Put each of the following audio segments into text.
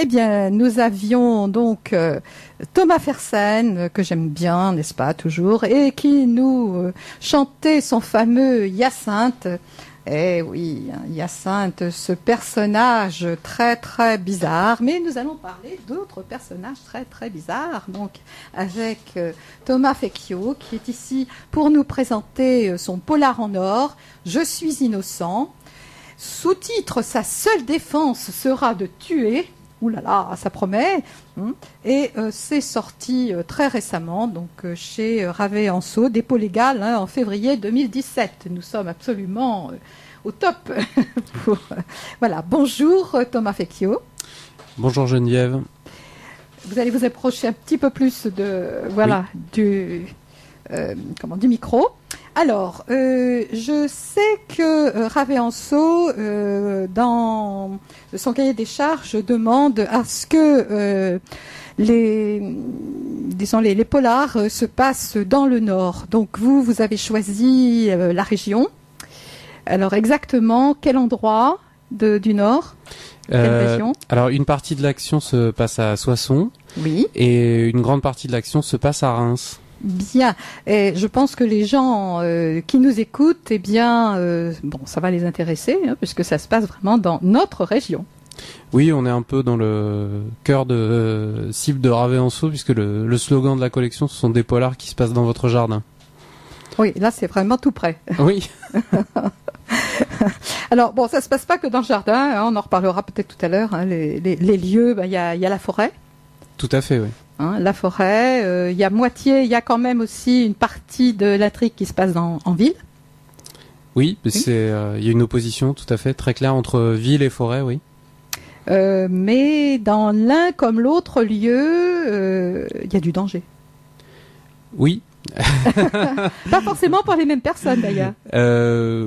Eh bien, nous avions donc Thomas Fersen, que j'aime bien, n'est-ce pas, toujours, et qui nous chantait son fameux Hyacinthe. Eh oui, Hyacinthe, ce personnage très très bizarre, mais nous allons parler d'autres personnages très très bizarres, donc avec Thomas Fecchio qui est ici pour nous présenter son polar en or, Je suis innocent. Sous-titre, sa seule défense sera de tuer. Ouh là là, ça promet. Et c'est sorti très récemment, donc chez Ravet Anso, dépôt légal, en février 2017. Nous sommes absolument au top. Voilà. Bonjour Thomas Fecchio. Bonjour Geneviève. Vous allez vous approcher un petit peu plus du micro. Alors, je sais que Ravet Anso, dans son cahier des charges, demande à ce que les polars se passent dans le Nord. Donc vous avez choisi la région. Alors exactement, quel endroit du Nord? Quelle région? Alors une partie de l'action se passe à Soissons. Oui. Et une grande partie de l'action se passe à Reims. Bien. Et je pense que les gens qui nous écoutent, eh bien, ça va les intéresser, puisque ça se passe vraiment dans notre région. Oui, on est un peu dans le cœur de cible de Ravet Anso, puisque le slogan de la collection, ce sont des polars qui se passent dans votre jardin. Oui, là, c'est vraiment tout près. Oui. Alors, ça se passe pas que dans le jardin, on en reparlera peut-être tout à l'heure. Les lieux, il y a la forêt. Tout à fait, oui. La forêt, il y a quand même aussi une partie de l'intrigue qui se passe en ville. Oui, il y a une opposition tout à fait très claire entre ville et forêt, oui. Mais dans l'un comme l'autre lieu, il y a du danger. Oui. Pas forcément pour les mêmes personnes d'ailleurs.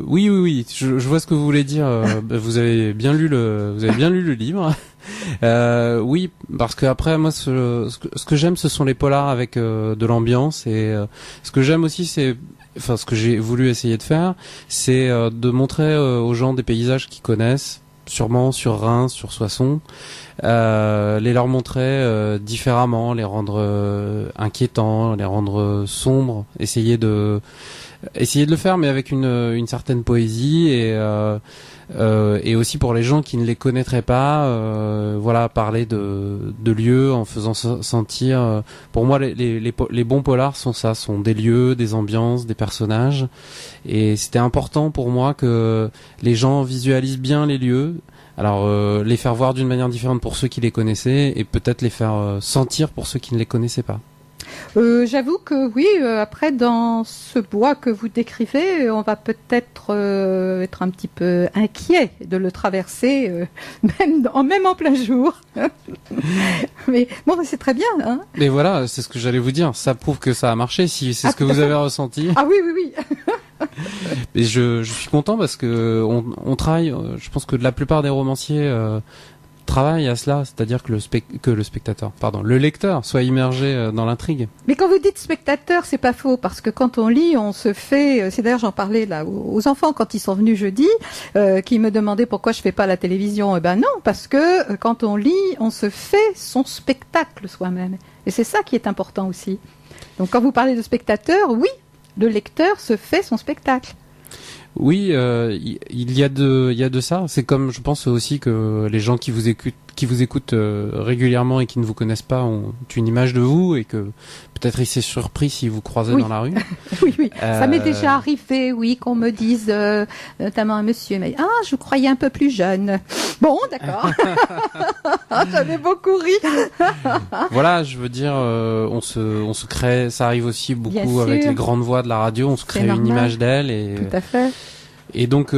Oui. Je vois ce que vous voulez dire. Vous avez bien lu le livre. Oui, parce que après moi, ce que j'aime, ce sont les polars avec de l'ambiance, et ce que j'aime aussi, ce que j'ai voulu essayer de faire, c'est de montrer aux gens des paysages qu'ils connaissent, sûrement sur Reims, sur Soissons, les leur montrer différemment, les rendre inquiétants, les rendre sombres, essayer de le faire, mais avec une certaine poésie, et aussi pour les gens qui ne les connaîtraient pas, parler de lieux en faisant sentir. Pour moi, les bons polars sont des lieux, des ambiances, des personnages, et c'était important pour moi que les gens visualisent bien les lieux. Alors, les faire voir d'une manière différente pour ceux qui les connaissaient, et peut-être les faire sentir pour ceux qui ne les connaissaient pas. J'avoue que oui, après dans ce bois que vous décrivez, on va peut-être être un petit peu inquiet de le traverser, même en plein jour. Mais bon, c'est très bien. Mais voilà, c'est ce que j'allais vous dire. Ça prouve que ça a marché, si c'est ce que vous avez ressenti. Ah oui. Et je suis content parce que on travaille. Je pense que la plupart des romanciers travaille à cela, c'est-à-dire que le lecteur soit immergé dans l'intrigue. Mais quand vous dites spectateur, c'est pas faux, parce que quand on lit, on se fait, c'est d'ailleurs j'en parlais là aux enfants quand ils sont venus jeudi, qui me demandaient pourquoi je fais pas la télévision. Eh ben non, parce que quand on lit, on se fait son spectacle soi-même. Et c'est ça qui est important aussi. Donc quand vous parlez de spectateur, oui, le lecteur se fait son spectacle. Oui, il y a de ça. C'est comme, je pense aussi que les gens qui vous écoutent régulièrement et qui ne vous connaissent pas ont une image de vous, et que peut-être ils s'est surpris s'ils vous croisent dans la rue. Oui. Ça m'est déjà arrivé, oui, qu'on me dise, notamment un monsieur, mais je vous croyais un peu plus jeune. Bon, d'accord. J'avais beaucoup ri. Voilà, je veux dire, on se crée, ça arrive aussi beaucoup avec les grandes voix de la radio, on se crée une image d'elle, et tout à fait. Et donc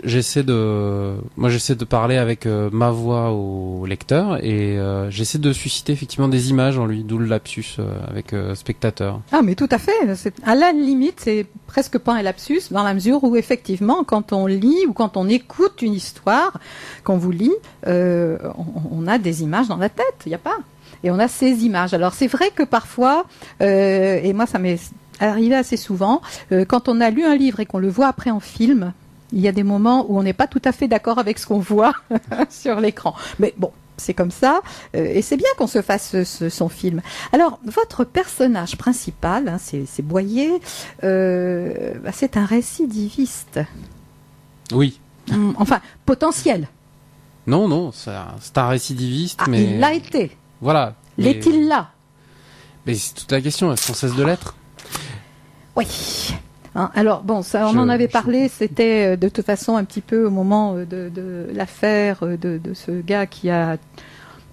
j'essaie de parler avec ma voix au lecteur, et j'essaie de susciter effectivement des images en lui, d'où le lapsus avec spectateur. Ah mais tout à fait, à la limite c'est presque pas un lapsus, dans la mesure où effectivement quand on lit ou quand on écoute une histoire, qu'on vous lit, on a des images dans la tête, il y a pas. Et on a ces images. Alors c'est vrai que parfois, et moi ça m'est arrivé assez souvent, quand on a lu un livre et qu'on le voit après en film, Il y a des moments où on n'est pas tout à fait d'accord avec ce qu'on voit sur l'écran. Mais bon, c'est comme ça, et c'est bien qu'on se fasse son film. Alors, votre personnage principal, hein, c'est Boyer, c'est un récidiviste. Oui. Enfin, potentiel. Non, c'est un récidiviste, mais... Il l'a été. Voilà. L'est-il là? Mais c'est toute la question, est-ce qu'on cesse de l'être? Oui. Hein, alors bon, ça, on en avait parlé. C'était de toute façon un petit peu au moment de l'affaire de ce gars qui a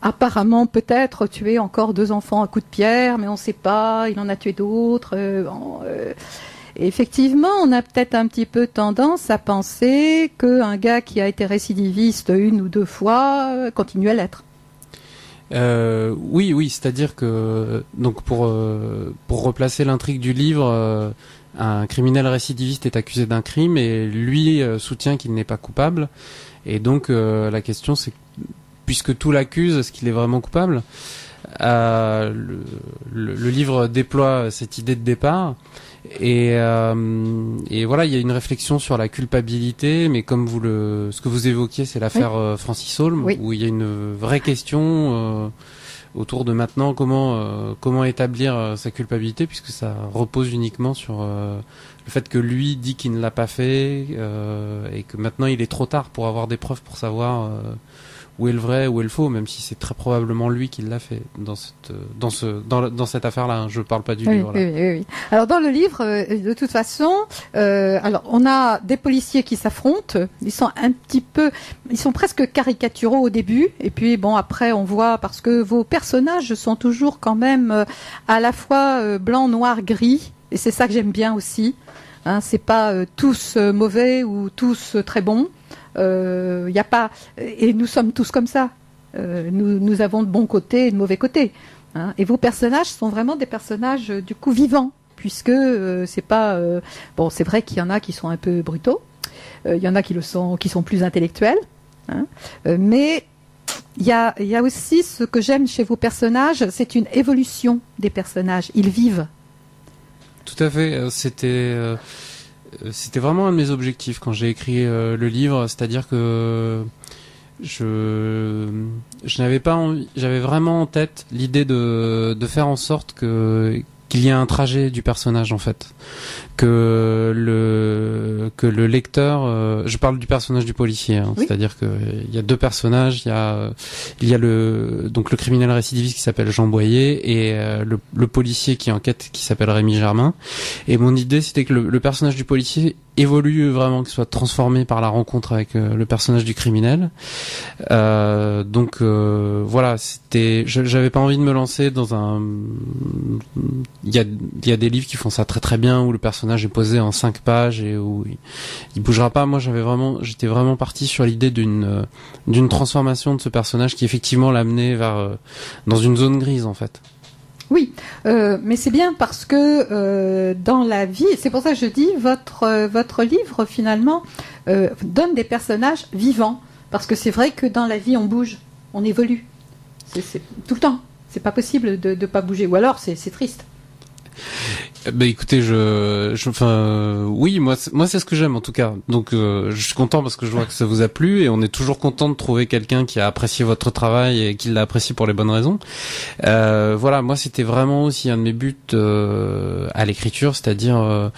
apparemment peut-être tué encore 2 enfants à coups de pierre, mais on ne sait pas. Il en a tué d'autres. Effectivement, on a peut-être un petit peu tendance à penser qu'un gars qui a été récidiviste 1 ou 2 fois continue à l'être. Oui, c'est-à-dire que donc pour replacer l'intrigue du livre. Un criminel récidiviste est accusé d'un crime et lui soutient qu'il n'est pas coupable. Et donc la question c'est, puisque tout l'accuse, est-ce qu'il est vraiment coupable? Le livre déploie cette idée de départ. Et voilà, il y a une réflexion sur la culpabilité, mais comme ce que vous évoquiez, c'est l'affaire Francis Holm, où il y a une vraie question autour de maintenant comment établir sa culpabilité, puisque ça repose uniquement sur le fait que lui dit qu'il ne l'a pas fait et que maintenant il est trop tard pour avoir des preuves pour savoir où est le vrai, où est le faux, même si c'est très probablement lui qui l'a fait dans cette affaire-là. Hein. Je parle pas du livre. Là. Oui. Alors dans le livre, de toute façon, alors on a des policiers qui s'affrontent. Ils sont presque caricaturaux au début, et puis bon après on voit, parce que vos personnages sont toujours quand même à la fois blanc, noir, gris, et c'est ça que j'aime bien aussi. Hein, c'est pas tous mauvais ou tous très bons. Y a pas, et nous sommes tous comme ça. Nous avons de bons côtés et de mauvais côtés. Hein, et vos personnages sont vraiment des personnages du coup vivants, puisque c'est pas bon. C'est vrai qu'il y en a qui sont un peu brutaux, il y en a qui sont plus intellectuels, hein, mais il y a aussi ce que j'aime chez vos personnages, c'est une évolution des personnages. Ils vivent. Tout à fait. C'était vraiment un de mes objectifs quand j'ai écrit le livre, c'est-à-dire que j'avais vraiment en tête l'idée de faire en sorte qu'il y ait un trajet du personnage en fait, que le lecteur, je parle du personnage du policier, hein, oui. C'est-à-dire que il y a 2 personnages, il y a donc le criminel récidiviste qui s'appelle Jean Boyer et le policier qui enquête qui s'appelle Rémi Germain. Et mon idée c'était que le personnage du policier évolue vraiment, qu'il soit transformé par la rencontre avec le personnage du criminel. Donc voilà, j'avais pas envie de me lancer dans il y a des livres qui font ça très très bien, où le personnage est posé en 5 pages et où il bougera pas. Moi j'étais vraiment parti sur l'idée d'une transformation de ce personnage qui effectivement l'amenait dans une zone grise en fait. Oui, mais c'est bien parce que dans la vie, c'est pour ça que je dis, votre livre finalement donne des personnages vivants, parce que c'est vrai que dans la vie on bouge, on évolue, c'est tout le temps. C'est pas possible de pas bouger, ou alors c'est triste. Bah écoutez, oui, moi c'est ce que j'aime en tout cas. Donc je suis content parce que je vois que ça vous a plu et on est toujours content de trouver quelqu'un qui a apprécié votre travail et qui l'a apprécié pour les bonnes raisons. Voilà, moi c'était vraiment aussi un de mes buts à l'écriture, c'est-à-dire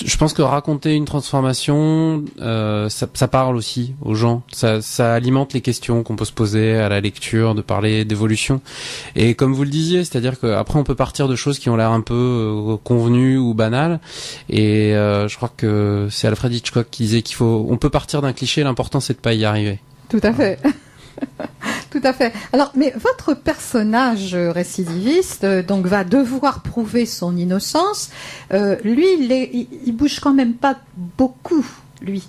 je pense que raconter une transformation, ça parle aussi aux gens. Ça alimente les questions qu'on peut se poser à la lecture, de parler d'évolution. Et comme vous le disiez, c'est-à-dire qu'après on peut partir de choses qui ont l'air un peu convenues ou banales. Et je crois que c'est Alfred Hitchcock qui disait on peut partir d'un cliché, l'important c'est de pas y arriver. Tout à fait. Tout à fait. Alors, mais votre personnage récidiviste, donc, va devoir prouver son innocence. Lui, il bouge quand même pas beaucoup, lui.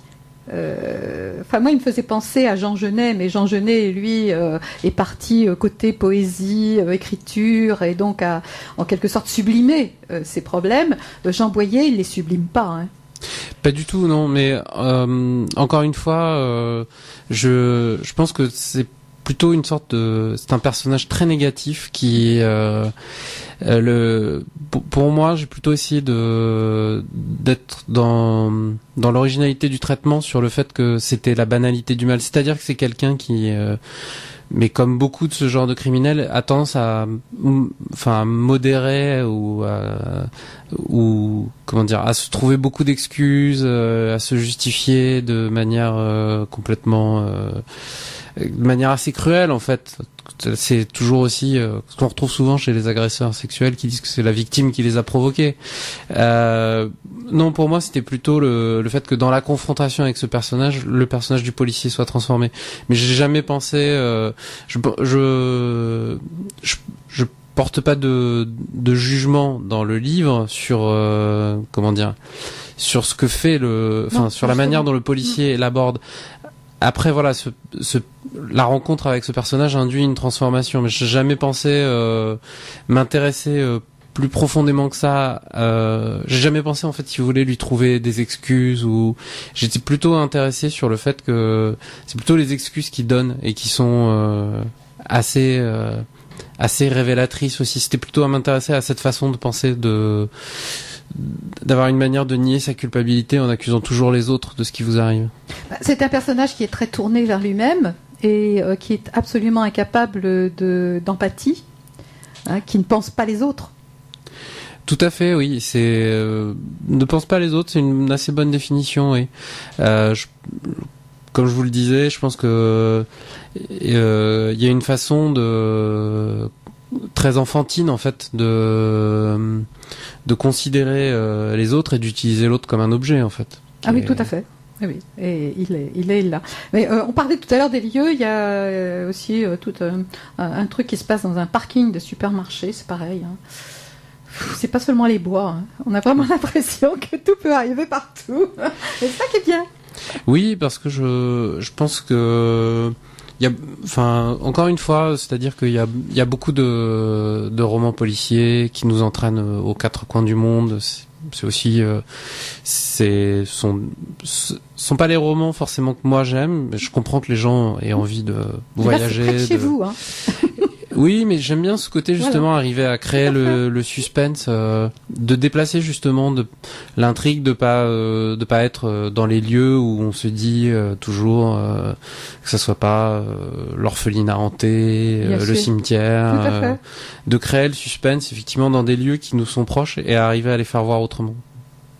Enfin, moi, il me faisait penser à Jean Genet, mais Jean Genet, lui, est parti côté poésie, écriture, et donc a, en quelque sorte, sublimé ses problèmes. Jean Boyer, il les sublime pas, hein. Pas du tout, non. Mais encore une fois, je pense que c'est plutôt une sorte de, c'est un personnage très négatif qui pour moi, j'ai plutôt essayé d'être dans l'originalité du traitement sur le fait que c'était la banalité du mal, c'est-à-dire que c'est quelqu'un qui mais comme beaucoup de ce genre de criminels, a tendance à modérer ou comment dire, à se trouver beaucoup d'excuses, à se justifier de manière de manière assez cruelle en fait. C'est toujours aussi ce qu'on retrouve souvent chez les agresseurs sexuels qui disent que c'est la victime qui les a provoqués. Non, pour moi, c'était plutôt le fait que dans la confrontation avec ce personnage, le personnage du policier soit transformé. Mais j'ai jamais pensé, je porte pas de jugement dans le livre sur comment dire, sur ce que fait sur la manière dont le policier l'aborde. Après voilà, la rencontre avec ce personnage induit une transformation, mais j'ai jamais pensé m'intéresser plus profondément que ça. J'ai jamais pensé en fait, si vous voulez, lui trouver des excuses, ou j'étais plutôt intéressé sur le fait que c'est plutôt les excuses qu'il donne et qui sont assez révélatrices aussi. C'était plutôt à m'intéresser à cette façon de penser, d'avoir une manière de nier sa culpabilité en accusant toujours les autres de ce qui vous arrive. C'est un personnage qui est très tourné vers lui-même et qui est absolument incapable d'empathie, qui ne pense pas les autres. Tout à fait, oui. C'est ne pense pas les autres, c'est une assez bonne définition, oui. Comme je vous le disais, je pense que y a une façon très enfantine en fait de considérer les autres et d'utiliser l'autre comme un objet en fait. Ah oui, tout à fait. Oui, et il est là. Mais on parlait tout à l'heure des lieux, il y a aussi tout un truc qui se passe dans un parking de supermarché, c'est pareil. Hein. C'est pas seulement les bois, hein. On a vraiment l'impression que tout peut arriver partout. Et c'est ça qui est bien. Oui, parce que je pense que encore une fois, c'est-à-dire qu'il y a beaucoup de romans policiers qui nous entraînent aux quatre coins du monde. C'est aussi, sont pas les romans forcément que moi j'aime, mais je comprends que les gens aient envie de voyager. C'est près de chez vous, hein. Oui, mais j'aime bien ce côté justement, arriver à créer le suspense, de déplacer justement l'intrigue, de pas être dans les lieux où on se dit toujours que ça soit pas l'orphelinat hanté, le cimetière, de créer le suspense effectivement dans des lieux qui nous sont proches et arriver à les faire voir autrement.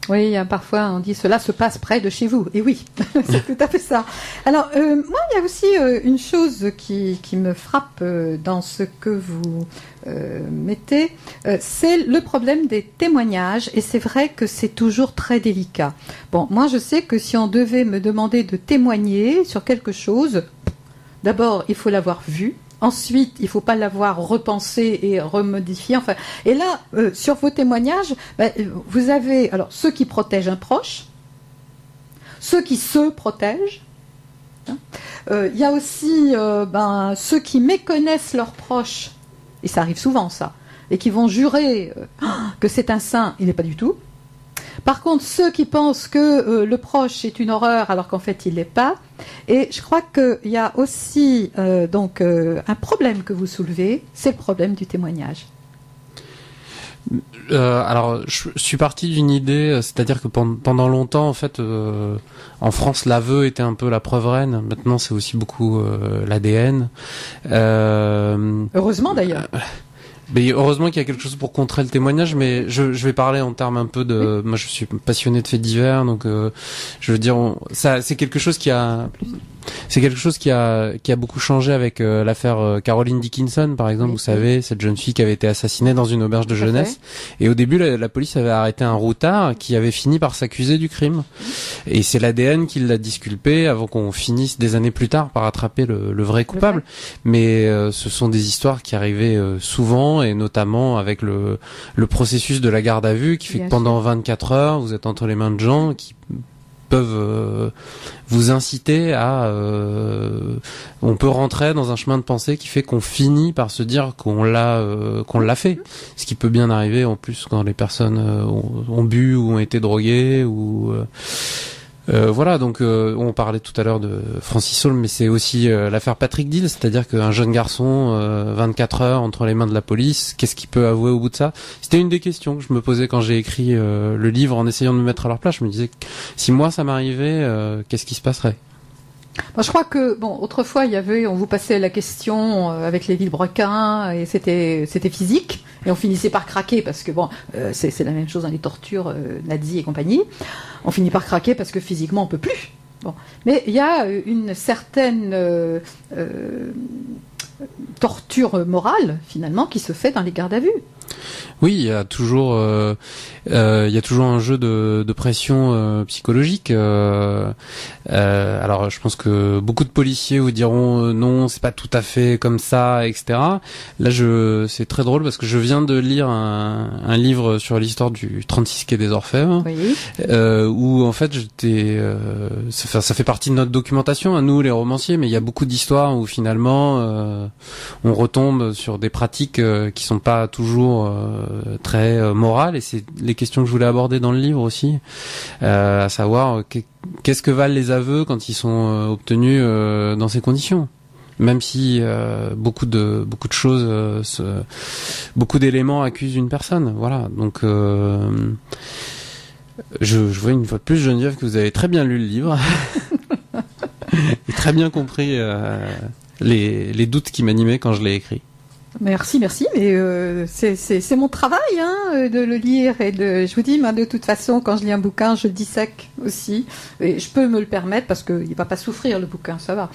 Oui, parfois on dit cela se passe près de chez vous. Et oui, c'est tout à fait ça. Alors, moi, il y a aussi une chose qui me frappe dans ce que vous mettez, c'est le problème des témoignages. Et c'est vrai que c'est toujours très délicat. Bon, moi, je sais que si on devait me demander de témoigner sur quelque chose, d'abord, il faut l'avoir vu. Ensuite, il ne faut pas l'avoir repensé et remodifié. Enfin, et là, sur vos témoignages, vous avez alors ceux qui protègent un proche, ceux qui se protègent. Il y a aussi ceux qui méconnaissent leurs proches, et ça arrive souvent ça, et qui vont jurer que c'est un saint, il n'est pas du tout. Par contre, ceux qui pensent que le proche est une horreur alors qu'en fait il ne l'est pas. Et je crois qu'il y a aussi un problème que vous soulevez, c'est le problème du témoignage. Alors, je suis parti d'une idée, c'est-à-dire que pendant longtemps, en fait, en France, l'aveu était un peu la preuve reine. Maintenant, c'est aussi beaucoup l'ADN. Heureusement d'ailleurs. Mais heureusement qu'il y a quelque chose pour contrer le témoignage, mais je vais parler en termes un peu de... Moi, je suis passionné de faits divers, donc je veux dire, c'est quelque chose qui a beaucoup changé avec l'affaire Caroline Dickinson, par exemple. Vous savez, cette jeune fille qui avait été assassinée dans une auberge de jeunesse. Et au début, la police avait arrêté un routard qui avait fini par s'accuser du crime. Et c'est l'ADN qui l'a disculpé avant qu'on finisse des années plus tard par attraper le vrai coupable. Mais ce sont des histoires qui arrivaient souvent, et notamment avec le processus de la garde à vue qui fait que pendant 24 heures, vous êtes entre les mains de gens qui peuvent vous inciter à on peut rentrer dans un chemin de pensée qui fait qu'on finit par se dire qu'on l'a fait, ce qui peut bien arriver en plus quand les personnes ont bu ou ont été droguées ou Voilà, donc on parlait tout à l'heure de Francis Saul, mais c'est aussi l'affaire Patrick Deal, c'est-à-dire qu'un jeune garçon, 24 heures entre les mains de la police, qu'est-ce qu'il peut avouer au bout de ça? C'était une des questions que je me posais quand j'ai écrit le livre, en essayant de me mettre à leur place. Je me disais, si moi ça m'arrivait, qu'est-ce qui se passerait? Bon, je crois que autrefois on vous passait la question avec les vilebrequins et c'était physique et on finissait par craquer parce que c'est la même chose dans les tortures nazies et compagnie. On finit par craquer parce que physiquement on peut plus. Bon, mais il y a une certaine torture morale finalement qui se fait dans les gardes à vue. Oui, il y a toujours un jeu de pression psychologique. Alors, je pense que beaucoup de policiers vous diront non, c'est pas tout à fait comme ça, etc. Là, c'est très drôle parce que je viens de lire un livre sur l'histoire du 36 quai des Orfèvres, oui. Où en fait ça fait partie de notre documentation, à nous les romanciers, mais il y a beaucoup d'histoires où finalement on retombe sur des pratiques qui sont pas toujours très morales, et c'est les questions que je voulais aborder dans le livre aussi, à savoir qu'est-ce que valent les aveux quand ils sont obtenus dans ces conditions, même si beaucoup de choses, beaucoup d'éléments accusent une personne. Voilà, donc je vois une fois de plus, Geneviève, que vous avez très bien lu le livre et très bien compris les doutes qui m'animaient quand je l'ai écrit. Merci, mais c'est mon travail de le lire et je vous dis, de toute façon, quand je lis un bouquin, je dissèque aussi et je peux me le permettre parce qu'il va pas souffrir le bouquin, ça va.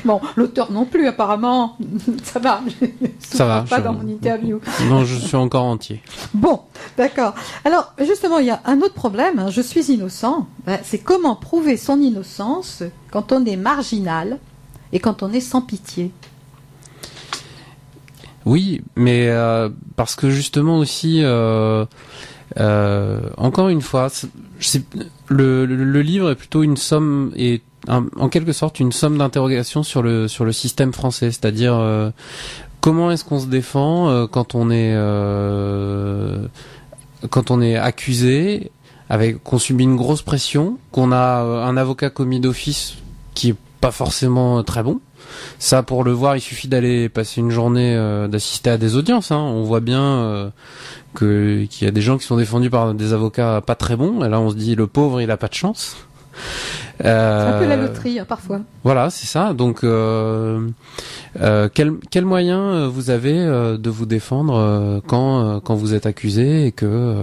Bon, l'auteur non plus apparemment, ça va. Ça va. Pas dans mon interview. Non, je suis encore entier. Bon, d'accord. Alors justement, il y a un autre problème. Je suis innocent. C'est comment prouver son innocence quand on est marginal et quand on est sans pitié. Oui, mais parce que justement aussi, encore une fois, le livre est plutôt une somme, et en quelque sorte une somme d'interrogations sur le système français, c'est-à-dire comment est-ce qu'on se défend quand on est accusé, qu'on subit une grosse pression, qu'on a un avocat commis d'office qui est pas forcément très bon. Ça, pour le voir, il suffit d'aller passer une journée, d'assister à des audiences. On voit bien qu'il y a des gens qui sont défendus par des avocats pas très bons. Et là, on se dit, le pauvre, il a pas de chance. C'est un peu la loterie, parfois. Voilà, c'est ça. Donc, quel moyen vous avez de vous défendre quand vous êtes accusé et que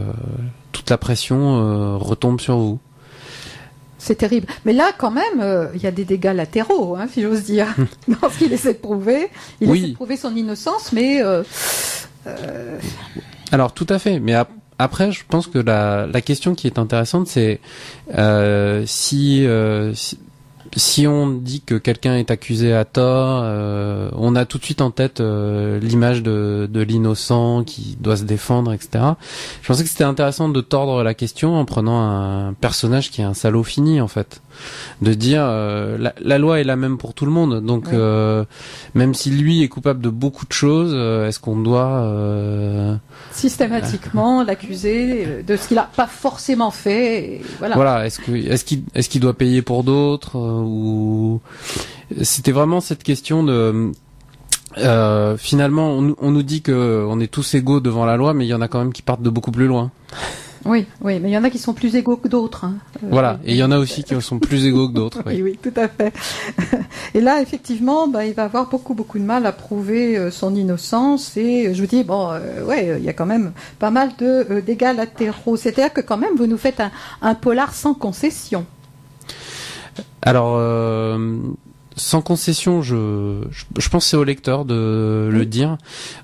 toute la pression retombe sur vous? C'est terrible. Mais là, quand même, il y a des dégâts latéraux, si j'ose dire. Dans ce qu'il essaie de prouver. Il essaie de prouver son innocence, mais... Alors, tout à fait. Mais après, je pense que la question qui est intéressante, c'est si on dit que quelqu'un est accusé à tort, on a tout de suite en tête l'image de l'innocent qui doit se défendre, etc. Je pensais que c'était intéressant de tordre la question en prenant un personnage qui est un salaud fini, en fait. De dire la loi est la même pour tout le monde, donc même si lui est coupable de beaucoup de choses, est-ce qu'on doit systématiquement l'accuser de ce qu'il a pas forcément fait, et voilà. Est-ce qu'il doit payer pour d'autres, ou c'était vraiment cette question de finalement on nous dit que on est tous égaux devant la loi, mais il y en a quand même qui partent de beaucoup plus loin. Oui, mais il y en a qui sont plus égaux que d'autres. Voilà, et il y en a aussi qui sont plus égaux que d'autres. Oui, tout à fait. Et là, effectivement, il va avoir beaucoup de mal à prouver son innocence. Et je vous dis, il y a quand même pas mal de dégâts latéraux. C'est-à-dire que quand même, vous nous faites un polar sans concession. Alors, sans concession, je pense que c'est au lecteur de le dire.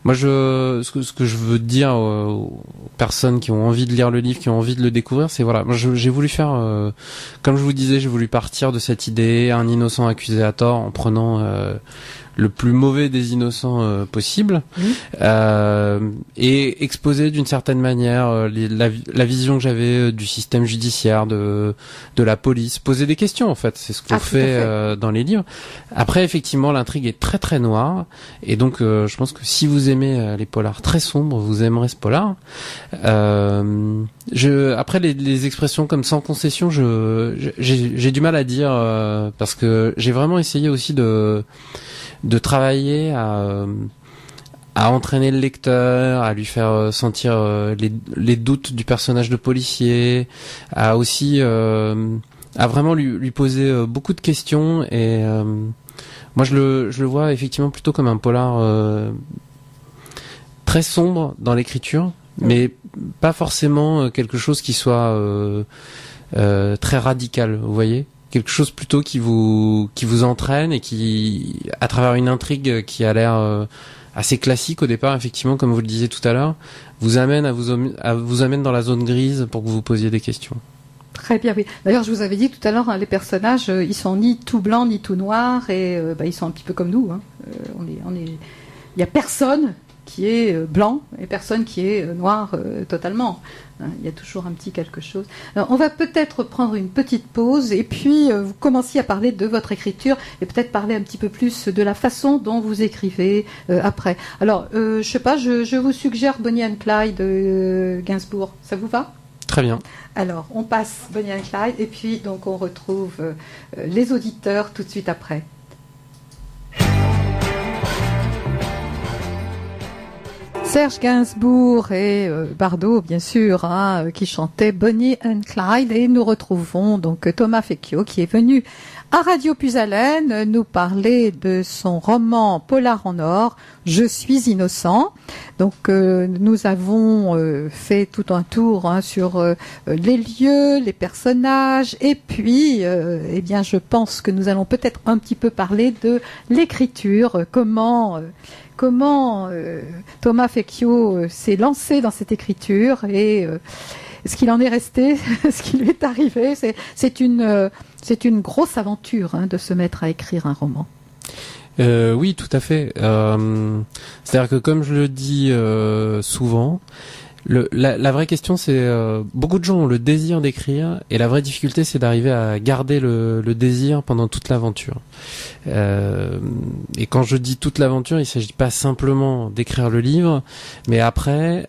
Moi, ce que je veux dire aux personnes qui ont envie de lire le livre, qui ont envie de le découvrir, c'est moi j'ai voulu faire, comme je vous disais, j'ai voulu partir de cette idée, un innocent accusé à tort, en prenant le plus mauvais des innocents possible, et exposer d'une certaine manière la vision que j'avais du système judiciaire, de la police, poser des questions en fait, c'est ce qu'on fait dans les livres. Après effectivement l'intrigue est très très noire, et donc je pense que si vous aimez les polars très sombres, vous aimerez ce polar. Après les expressions comme sans concession, j'ai du mal à dire parce que j'ai vraiment essayé aussi de travailler à entraîner le lecteur, à lui faire sentir les doutes du personnage de policier, à aussi à vraiment lui poser beaucoup de questions, et moi je le vois effectivement plutôt comme un polar très sombre dans l'écriture, mais pas forcément quelque chose qui soit très radical, vous voyez, quelque chose plutôt qui vous entraîne, et qui, à travers une intrigue qui a l'air assez classique au départ, effectivement, comme vous le disiez tout à l'heure, vous amène vous amène dans la zone grise pour que vous posiez des questions. Très bien, oui. D'ailleurs, je vous avais dit tout à l'heure, les personnages, ils sont ni tout blancs ni tout noirs, et ils sont un petit peu comme nous. Il y a personne qui est blanc et personne qui est noir totalement. Il y a toujours un petit quelque chose. Alors, on va peut-être prendre une petite pause, et puis vous commenciez à parler de votre écriture, et peut-être parler un petit peu plus de la façon dont vous écrivez après. Alors, je sais pas, je vous suggère Bonnie and Clyde Gainsbourg. Ça vous va ? Très bien. Alors, on passe Bonnie and Clyde, et puis donc on retrouve les auditeurs tout de suite après. Serge Gainsbourg et Bardot, bien sûr, qui chantaient Bonnie and Clyde, et nous retrouvons donc Thomas Fecchio qui est venu à Radio Puisalène nous parler de son roman Polar en or, Je suis innocent. Donc nous avons fait tout un tour sur les lieux, les personnages, et puis eh bien je pense que nous allons peut-être un petit peu parler de l'écriture, comment Thomas Fecchio s'est lancé dans cette écriture, et ce qu'il en est resté, ce qui lui est arrivé. C'est une grosse aventure de se mettre à écrire un roman. Oui, tout à fait. C'est-à-dire que, comme je le dis souvent, la vraie question, c'est beaucoup de gens ont le désir d'écrire, et la vraie difficulté, c'est d'arriver à garder le désir pendant toute l'aventure. Et quand je dis toute l'aventure, il s'agit pas simplement d'écrire le livre, mais après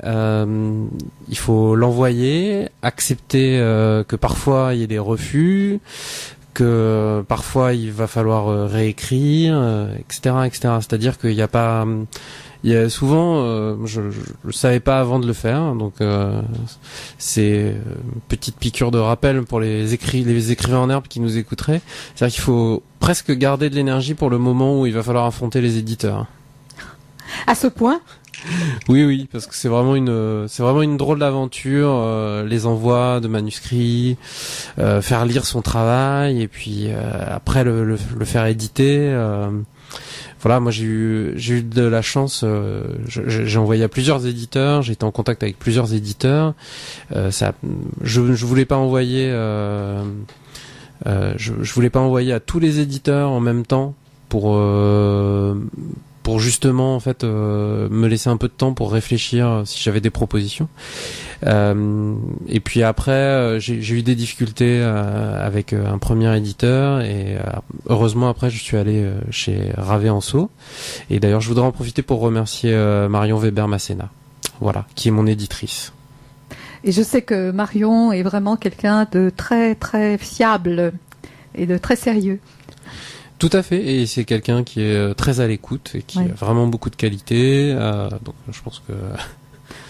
il faut l'envoyer, accepter que parfois il y ait des refus, que parfois il va falloir réécrire, etc., etc. C'est-à-dire qu'il n'y a pas il y a souvent, je savais pas avant de le faire, donc c'est une petite piqûre de rappel pour les écrivains en herbe qui nous écouteraient. C'est-à-dire qu'il faut presque garder de l'énergie pour le moment où il va falloir affronter les éditeurs. À ce point ? Oui, parce que c'est vraiment une drôle d'aventure, les envois de manuscrits, faire lire son travail, et puis après le faire éditer. Voilà, moi j'ai eu de la chance. J'ai envoyé à plusieurs éditeurs. J'ai été en contact avec plusieurs éditeurs. Je voulais pas envoyer. Je voulais pas envoyer à tous les éditeurs en même temps pour justement en fait me laisser un peu de temps pour réfléchir si j'avais des propositions. Et puis après j'ai eu des difficultés avec un premier éditeur, et heureusement après je suis allé chez Ravet Anso, et d'ailleurs je voudrais en profiter pour remercier Marion Weber-Masséna, voilà, qui est mon éditrice. Et je sais que Marion est vraiment quelqu'un de très très fiable et de très sérieux. Tout à fait, et c'est quelqu'un qui est très à l'écoute et qui a vraiment beaucoup de qualité, donc je pense que...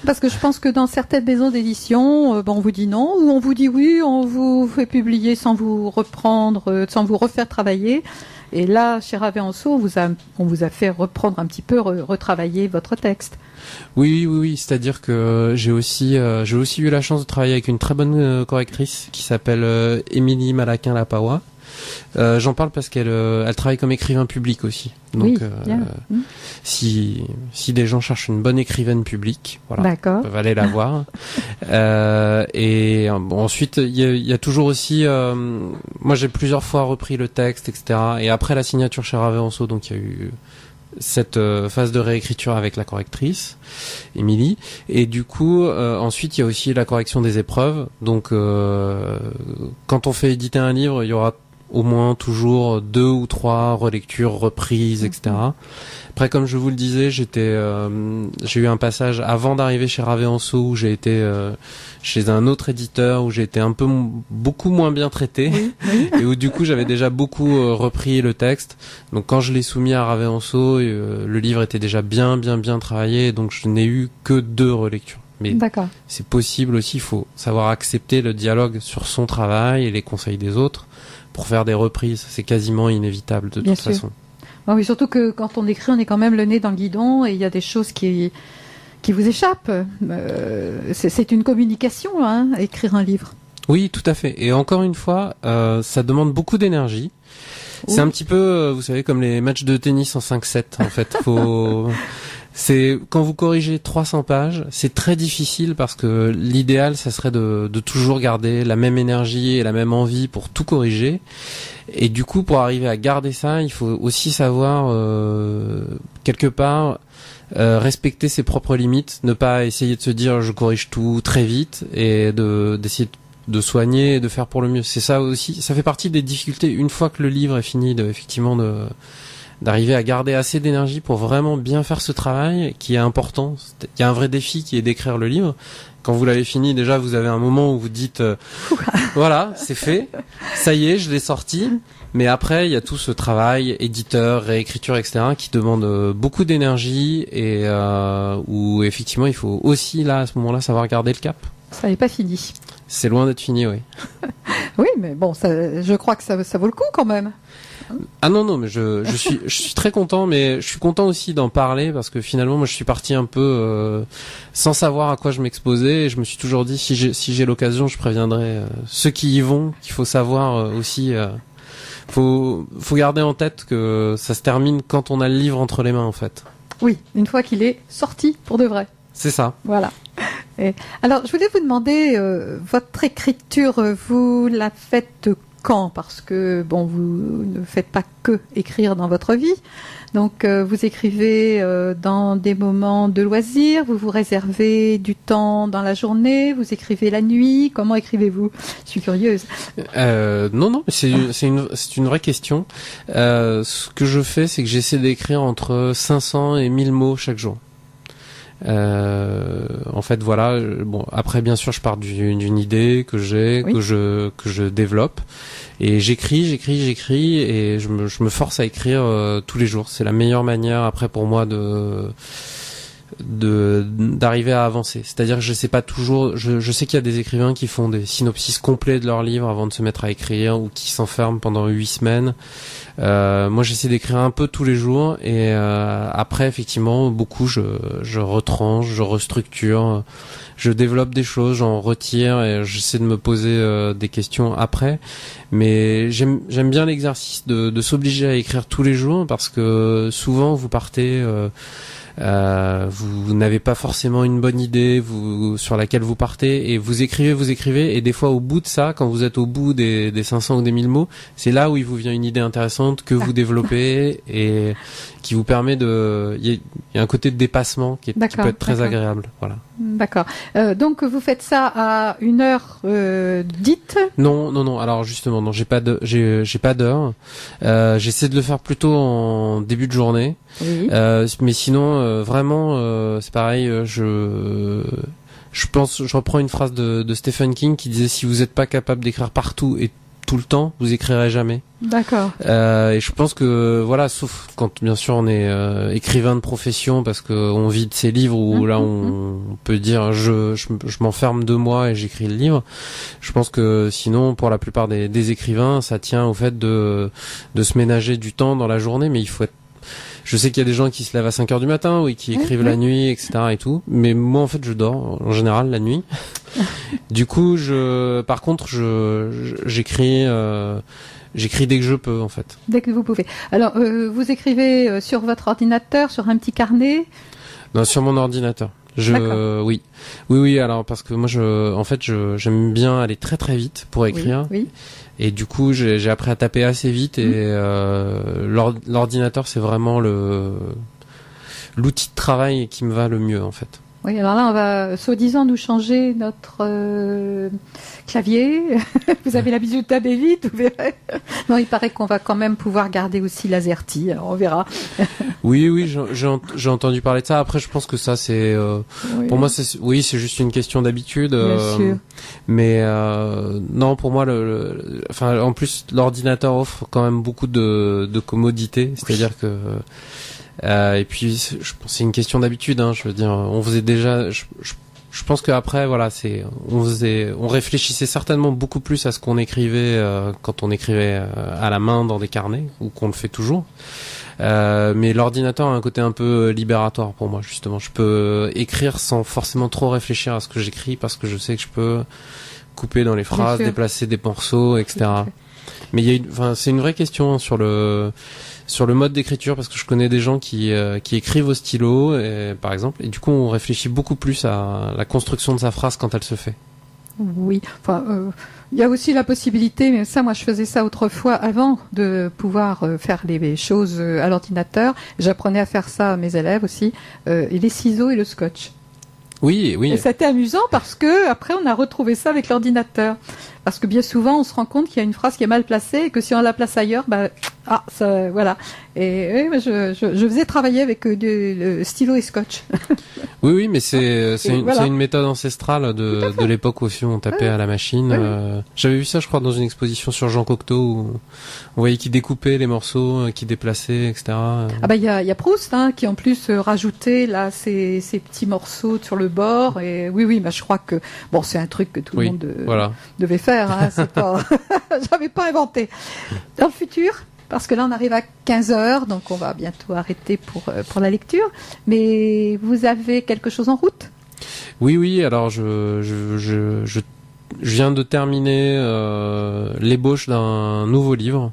Parce que je pense que dans certaines maisons d'édition, on vous dit non, ou on vous dit oui, on vous fait publier sans vous reprendre, sans vous refaire travailler. Et là, chez Ravet Anso, on vous a fait reprendre un petit peu, retravailler votre texte. Oui, c'est-à-dire que j'ai aussi eu la chance de travailler avec une très bonne correctrice qui s'appelle Émilie Malaquin-Lapawa. J'en parle parce qu'elle travaille comme écrivain public aussi. Donc, si des gens cherchent une bonne écrivaine publique, voilà, ils peuvent aller la voir. Ensuite, il y a toujours aussi, moi j'ai plusieurs fois repris le texte, etc. Et après la signature chez Ravet Anso, donc il y a eu cette phase de réécriture avec la correctrice, Émilie. Et du coup, ensuite, il y a aussi la correction des épreuves. Donc, quand on fait éditer un livre, il y aura au moins toujours 2 ou 3 relectures, reprises, etc. Après, comme je vous le disais, j'ai eu un passage avant d'arriver chez Ravet-Anceau où j'ai été chez un autre éditeur où j'ai été beaucoup moins bien traité et où du coup j'avais déjà beaucoup repris le texte. Donc quand je l'ai soumis à Ravet-Anceau, le livre était déjà bien travaillé, donc je n'ai eu que 2 relectures. Mais c'est possible aussi, il faut savoir accepter le dialogue sur son travail et les conseils des autres pour faire des reprises. C'est quasiment inévitable de toute façon. Oui, surtout que quand on écrit, on est quand même le nez dans le guidon et il y a des choses qui vous échappent. C'est une communication, hein, écrire un livre. Oui, tout à fait. Et encore une fois, ça demande beaucoup d'énergie. Oui. C'est un petit peu, vous savez, comme les matchs de tennis en 5-7, en fait. C'est quand vous corrigez 300 pages, c'est très difficile parce que l'idéal, ça serait de toujours garder la même énergie et la même envie pour tout corriger. Et du coup, pour arriver à garder ça, il faut aussi savoir quelque part respecter ses propres limites, ne pas essayer de se dire je corrige tout très vite et d'essayer de soigner et de faire pour le mieux. C'est ça aussi, ça fait partie des difficultés une fois que le livre est fini d'arriver à garder assez d'énergie pour vraiment bien faire ce travail qui est important. Il y a un vrai défi qui est d'écrire le livre. Quand vous l'avez fini, déjà, vous avez un moment où vous dites voilà, c'est fait, ça y est, je l'ai sorti. Mais après, il y a tout ce travail, éditeur, réécriture, etc., qui demande beaucoup d'énergie et où effectivement, il faut aussi, là, à ce moment-là, savoir garder le cap. Ça n'est pas fini. C'est loin d'être fini, oui. Oui, mais bon, je crois que ça vaut le coup quand même. Ah non, mais je suis très content, mais je suis content aussi d'en parler parce que finalement, moi, je suis parti un peu sans savoir à quoi je m'exposais et je me suis toujours dit si j'ai l'occasion, je préviendrai ceux qui y vont, qu'il faut savoir aussi. Faut garder en tête que ça se termine quand on a le livre entre les mains, en fait. Oui, une fois qu'il est sorti pour de vrai. C'est ça. Voilà. Alors, je voulais vous demander, votre écriture, vous la faites quand? Parce que, bon, vous ne faites pas que écrire dans votre vie. Donc, vous écrivez dans des moments de loisirs, vous vous réservez du temps dans la journée, vous écrivez la nuit. Comment écrivez-vous? Je suis curieuse. Non, c'est une vraie question. Ce que je fais, c'est que j'essaie d'écrire entre 500 et 1000 mots chaque jour. En fait, voilà. Bon, après, bien sûr, je pars d'une idée que j'ai, oui, que je développe, et j'écris, et je me force à écrire tous les jours. C'est la meilleure manière, après, pour moi, d'arriver à avancer. C'est-à-dire que je sais pas toujours. Je sais qu'il y a des écrivains qui font des synopsis complets de leurs livres avant de se mettre à écrire, ou qui s'enferment pendant 8 semaines. Moi, j'essaie d'écrire un peu tous les jours, et après, effectivement, beaucoup, je retranche, je restructure, je développe des choses, j'en retire, et j'essaie de me poser des questions après. Mais j'aime bien l'exercice de s'obliger à écrire tous les jours, parce que souvent, vous partez. Vous n'avez pas forcément une bonne idée sur laquelle vous partez, et vous écrivez, et des fois au bout de ça, quand vous êtes au bout des 500 ou des 1000 mots, c'est là où il vous vient une idée intéressante que vous développez et qui vous permet il y a un côté de dépassement qui peut être très agréable. Voilà. D'accord. Donc vous faites ça à une heure dite? Non. Alors justement, non, j'ai pas d'heure. J'essaie de le faire plutôt en début de journée. Oui. Mais sinon, vraiment, c'est pareil. Je reprends une phrase de Stephen King qui disait: si vous n'êtes pas capable d'écrire partout et tout le temps, vous écrirez jamais. D'accord. Et je pense que voilà, sauf quand bien sûr on est écrivain de profession, parce que on vit de ses livres, où là on peut dire je m'enferme 2 mois et j'écris le livre. Je pense que sinon, pour la plupart des écrivains, ça tient au fait de se ménager du temps dans la journée, mais il faut être. Je sais qu'il y a des gens qui se lèvent à 5h du matin, ou qui écrivent la nuit, etc. et tout. Mais moi, en fait, je dors, en général, la nuit. Du coup, par contre, j'écris dès que je peux, en fait. Dès que vous pouvez. Alors, vous écrivez sur votre ordinateur, sur un petit carnet? Non, sur mon ordinateur. Oui, oui. Alors parce que moi, j'aime bien aller très très vite pour écrire. Oui, oui. Et du coup, j'ai appris à taper assez vite et l'ordinateur, c'est vraiment l'outil de travail qui me va le mieux en fait. Oui, alors là, on va, soi-disant, nous changer notre clavier. Vous avez l'habitude de taper vite, vous verrez. Non, il paraît qu'on va quand même pouvoir garder aussi l'AZERTY, alors on verra. Oui, j'ai entendu parler de ça. Après, je pense que ça, c'est... pour moi, c'est juste une question d'habitude. Bien sûr. Mais non, pour moi, enfin, en plus, l'ordinateur offre quand même beaucoup de commodités. C'est-à-dire que... et puis, je pense que c'est une question d'habitude. Hein, je veux dire, on faisait déjà... Je pense qu'après, voilà, on réfléchissait certainement beaucoup plus à ce qu'on écrivait quand on écrivait à la main dans des carnets, ou qu'on le fait toujours. Mais l'ordinateur a un côté un peu libératoire pour moi, justement. Je peux écrire sans forcément trop réfléchir à ce que j'écris, parce que je sais que je peux couper dans les phrases, déplacer des morceaux, etc. Mais c'est une vraie question sur le mode d'écriture, parce que je connais des gens qui écrivent au stylo, par exemple, et du coup on réfléchit beaucoup plus à la construction de sa phrase quand elle se fait. Oui, enfin, il y a aussi la possibilité, mais ça, moi, je faisais ça autrefois avant de pouvoir faire les choses à l'ordinateur. J'apprenais à faire ça à mes élèves aussi, et les ciseaux et le scotch. Oui. Et c'était amusant parce que après, on a retrouvé ça avec l'ordinateur. Parce que bien souvent, on se rend compte qu'il y a une phrase qui est mal placée et que si on la place ailleurs, ça, voilà. Et je faisais travailler avec le stylo et scotch. Oui, mais c'est une méthode ancestrale de l'époque aussi où on tapait à la machine. J'avais vu ça, je crois, dans une exposition sur Jean Cocteau où on voyait qu'il découpait les morceaux, qu'il déplaçait, etc. Il y a Proust qui en plus rajoutait là ces petits morceaux sur le bord. Et oui, je crois que c'est un truc que tout le monde devait faire. C'est pas, j'avais pas inventé. Dans le futur. Parce que là, on arrive à 15h, donc on va bientôt arrêter pour la lecture. Mais vous avez quelque chose en route ? Oui. Alors, je viens de terminer l'ébauche d'un nouveau livre.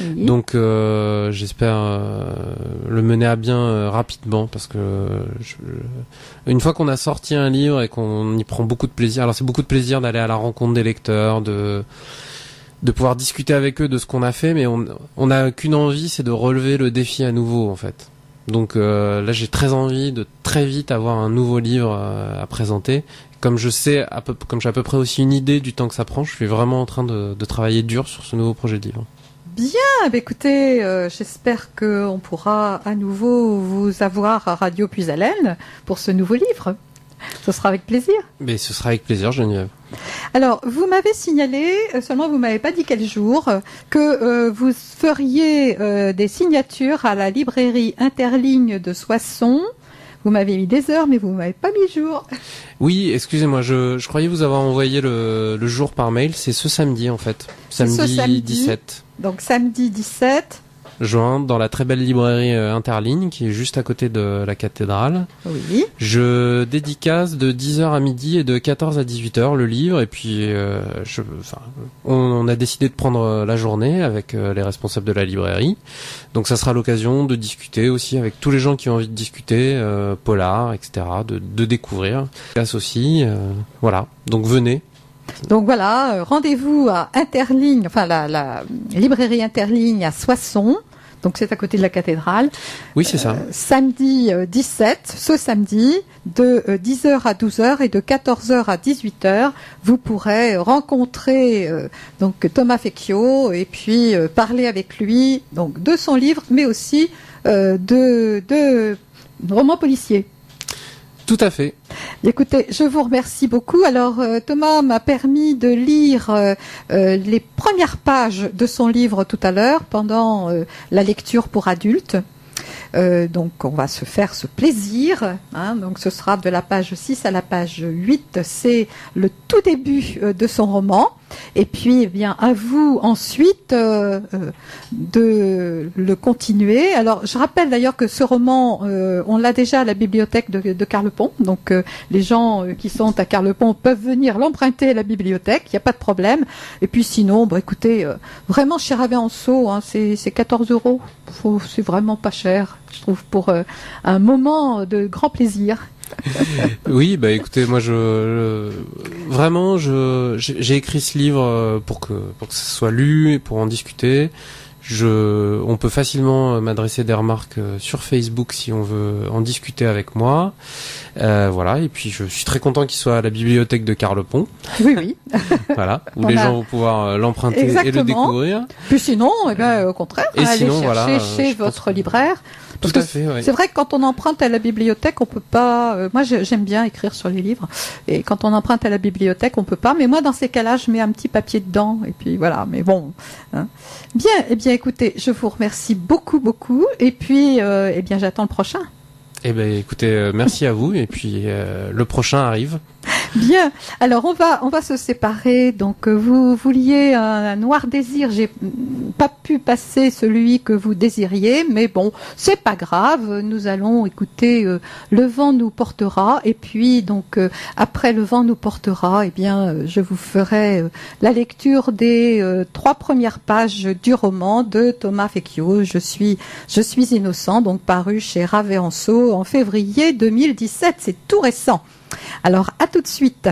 Oui. Donc, j'espère le mener à bien rapidement, parce que une fois qu'on a sorti un livre et qu'on y prend beaucoup de plaisir, alors c'est beaucoup de plaisir d'aller à la rencontre des lecteurs, de pouvoir discuter avec eux de ce qu'on a fait, mais on n'a qu'une envie, c'est de relever le défi à nouveau en fait. Donc là j'ai très envie de très vite avoir un nouveau livre à présenter. Comme j'ai à peu près aussi une idée du temps que ça prend, je suis vraiment en train de travailler dur sur ce nouveau projet de livre. Bien, écoutez, j'espère qu'on pourra à nouveau vous avoir à Radio Puisalène pour ce nouveau livre. Ce sera avec plaisir. Mais ce sera avec plaisir, Geneviève. Alors, vous m'avez signalé, seulement vous m'avez pas dit quel jour, que vous feriez des signatures à la librairie Interligne de Soissons. Vous m'avez mis des heures, mais vous m'avez pas mis le jour. Oui, excusez-moi, je croyais vous avoir envoyé le jour par mail. C'est ce samedi, en fait. Samedi 17. Donc, samedi 17. Juin, dans la très belle librairie Interligne, qui est juste à côté de la cathédrale. Oui. Je dédicace de 10h à midi et de 14 à 18h le livre, et puis on a décidé de prendre la journée avec les responsables de la librairie. Donc ça sera l'occasion de discuter aussi avec tous les gens qui ont envie de discuter, polar, etc., de découvrir. Classe aussi, voilà. Donc venez. Donc voilà, rendez-vous à Interligne, enfin la librairie Interligne à Soissons. Donc c'est à côté de la cathédrale. Oui, c'est ça. Samedi 17, ce samedi, de 10h à 12h et de 14h à 18h, vous pourrez rencontrer donc Thomas Fecchio et puis parler avec lui donc de son livre, mais aussi de romans policiers. Tout à fait. Écoutez, je vous remercie beaucoup. Alors, Thomas m'a permis de lire les premières pages de son livre tout à l'heure pendant la lecture pour adultes. Donc, on va se faire ce plaisir. Donc, ce sera de la page 6 à la page 8. C'est le tout début de son roman. Et puis, eh bien, à vous ensuite de le continuer. Alors, je rappelle d'ailleurs que ce roman, on l'a déjà à la bibliothèque de Carlepont. Donc, les gens qui sont à Carlepont peuvent venir l'emprunter à la bibliothèque. Il n'y a pas de problème. Et puis, sinon, écoutez, vraiment chez Ravay-en-Sault, c'est 14 €. C'est vraiment pas cher, je trouve, pour un moment de grand plaisir. Oui, bah écoutez, moi vraiment j'ai écrit ce livre pour que ça soit lu et pour en discuter. On peut facilement m'adresser des remarques sur Facebook si on veut en discuter avec moi. Voilà, et puis je suis très content qu'il soit à la bibliothèque de Carlepont. Oui, oui. Voilà, où les gens vont pouvoir l'emprunter et le découvrir. Puis sinon, au contraire, allez chercher voilà, chez votre libraire. Parce tout à fait, oui. C'est vrai que quand on emprunte à la bibliothèque, on peut pas. Moi, j'aime bien écrire sur les livres, et quand on emprunte à la bibliothèque, on peut pas. Mais moi, dans ces cas-là, je mets un petit papier dedans, et puis voilà. Mais bon, hein. Bien. Eh bien, écoutez, je vous remercie beaucoup, beaucoup, et puis, eh bien, j'attends le prochain. Eh ben, écoutez, merci à vous, et puis le prochain arrive. Bien. Alors on va se séparer. Donc vous vouliez un noir désir. J'ai pas pu passer celui que vous désiriez, mais bon, c'est pas grave. Nous allons écouter Le vent nous portera. Et puis donc après Le vent nous portera, eh bien je vous ferai la lecture des 3 premières pages du roman de Thomas Vecchio. Je suis innocent, donc paru chez Raverenso en février 2017. C'est tout récent. Alors, à tout de suite.